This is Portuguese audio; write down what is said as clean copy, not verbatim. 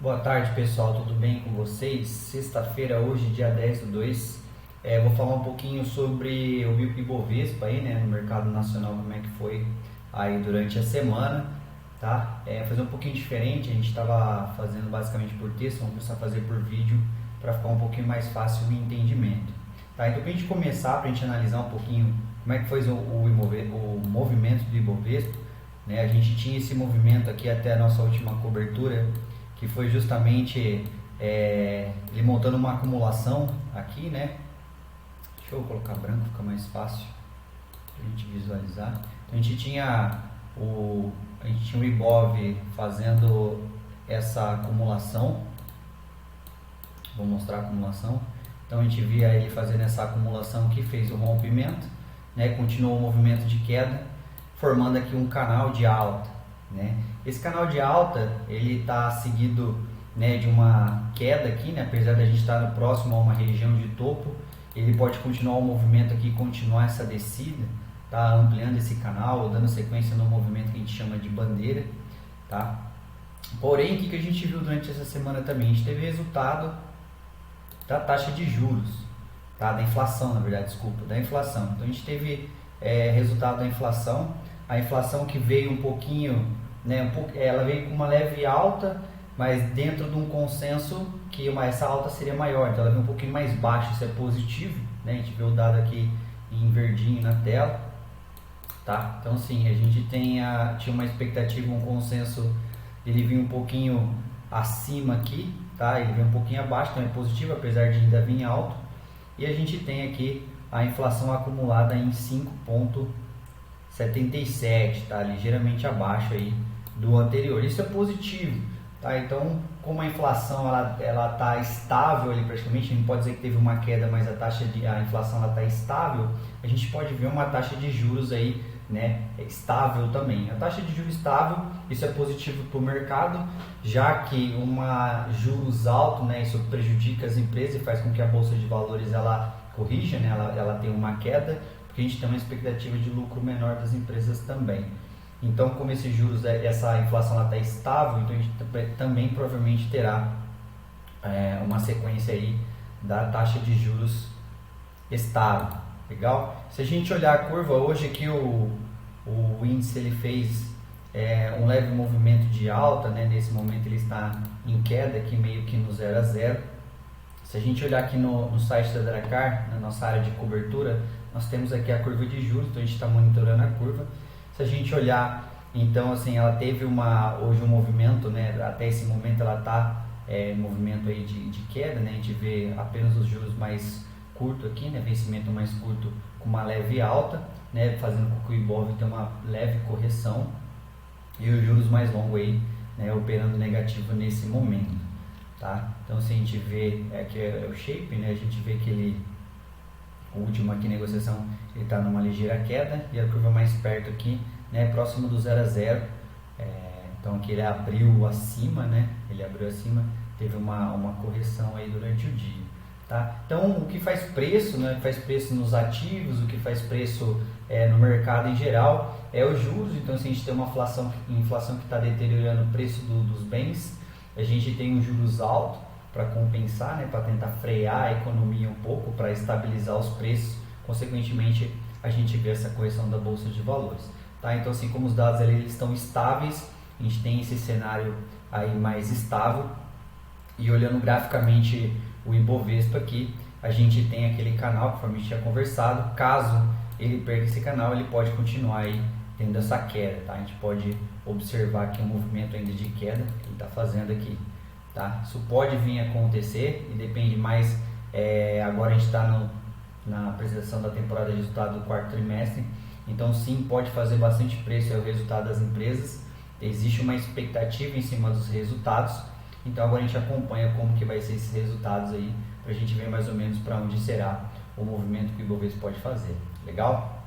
Boa tarde, pessoal, tudo bem com vocês? Sexta-feira, hoje, dia 10/2, vou falar um pouquinho sobre o Ibovespa aí, né, no mercado nacional, como é que foi aí durante a semana, tá? Fazer um pouquinho diferente, a gente estava fazendo basicamente por texto, vamos começar a fazer por vídeo para ficar um pouquinho mais fácil o entendimento, tá? Então, para a gente começar, para a gente analisar um pouquinho como é que foi o movimento do Ibovespa, né? A gente tinha esse movimento aqui até a nossa última cobertura, que foi justamente ele montando uma acumulação aqui, né? Deixa eu colocar branco, fica mais fácil pra gente visualizar. Então a gente tinha o Ibov fazendo essa acumulação. Vou mostrar a acumulação. Então a gente via ele fazendo essa acumulação que fez o rompimento, né? Continuou o movimento de queda, formando aqui um canal de alta, né? Esse canal de alta ele está seguido, né, de uma queda aqui, né? Apesar da gente estar próximo a uma região de topo, ele pode continuar o movimento aqui, continuar essa descida, tá? Ampliando esse canal, dando sequência no movimento que a gente chama de bandeira, tá? Porém, o que a gente viu durante essa semana também? A gente teve resultado da taxa de juros, tá? Da inflação, na verdade, desculpa, da inflação. Então a gente teve resultado da inflação, a inflação que veio um pouquinho, né, ela veio com uma leve alta, mas dentro de um consenso que essa alta seria maior, então ela veio um pouquinho mais baixa, isso é positivo, né? A gente vê o dado aqui em verdinho na tela, tá? Então sim, a gente tinha uma expectativa, um consenso, ele vinha um pouquinho acima aqui, tá? Ele veio um pouquinho abaixo, então é positivo, apesar de ainda vir alto, e a gente tem aqui a inflação acumulada em 5,77, tá? Ligeiramente abaixo aí do anterior. Isso é positivo, tá? Então, como a inflação ela tá estável ali praticamente, a gente não pode dizer que teve uma queda, mas a inflação ela tá estável, a gente pode ver uma taxa de juros aí, né, estável também. A taxa de juros estável, isso é positivo para o mercado, já que juros alto, né, isso prejudica as empresas e faz com que a bolsa de valores ela corrija, né, ela tem uma queda, porque a gente tem uma expectativa de lucro menor das empresas também. Então, como esses juros, essa inflação está estável, então a gente também provavelmente terá uma sequência aí da taxa de juros estável. Legal? Se a gente olhar a curva, hoje aqui o índice ele fez um leve movimento de alta, né? Nesse momento ele está em queda aqui meio que no 0 a 0. Se a gente olhar aqui no site da Dracar, na nossa área de cobertura, nós temos aqui a curva de juros, então a gente está monitorando a curva. Se a gente olhar, então assim, ela teve hoje um movimento, né? Até esse momento ela está em movimento aí de queda, né? A gente vê apenas os juros mais curto aqui, né, vencimento mais curto com uma leve alta, né, fazendo com que o Ibov tenha uma leve correção, e os juros mais longos aí, né, operando negativo nesse momento, tá? Então se a gente vê aqui é o shape, né, a gente vê que o último aqui negociação ele está numa ligeira queda, e a curva mais perto aqui, né, próximo do 0 a 0. Então aqui ele abriu acima, né, teve uma correção aí durante o dia. Tá? Então, o que faz preço, né, faz preço nos ativos, o que faz preço no mercado em geral é os juros. Então, se a gente tem uma inflação que está deteriorando o preço dos bens, a gente tem um juros alto para compensar, né, para tentar frear a economia um pouco, para estabilizar os preços. Consequentemente, a gente vê essa correção da bolsa de valores. Tá? Então, assim como os dados ali eles estão estáveis, a gente tem esse cenário aí mais estável. E olhando graficamente o Ibovespa aqui, a gente tem aquele canal, conforme a gente tinha conversado. Caso ele perca esse canal, ele pode continuar aí tendo essa queda, tá? A gente pode observar aqui um movimento ainda de queda que ele está fazendo aqui, tá? Isso pode vir a acontecer e depende mais, agora a gente está na apresentação da temporada de resultado do quarto trimestre, então sim, pode fazer bastante preço ao resultado das empresas, existe uma expectativa em cima dos resultados. Então agora a gente acompanha como que vai ser esses resultados aí, para a gente ver mais ou menos para onde será o movimento que o Ibovespa pode fazer. Legal?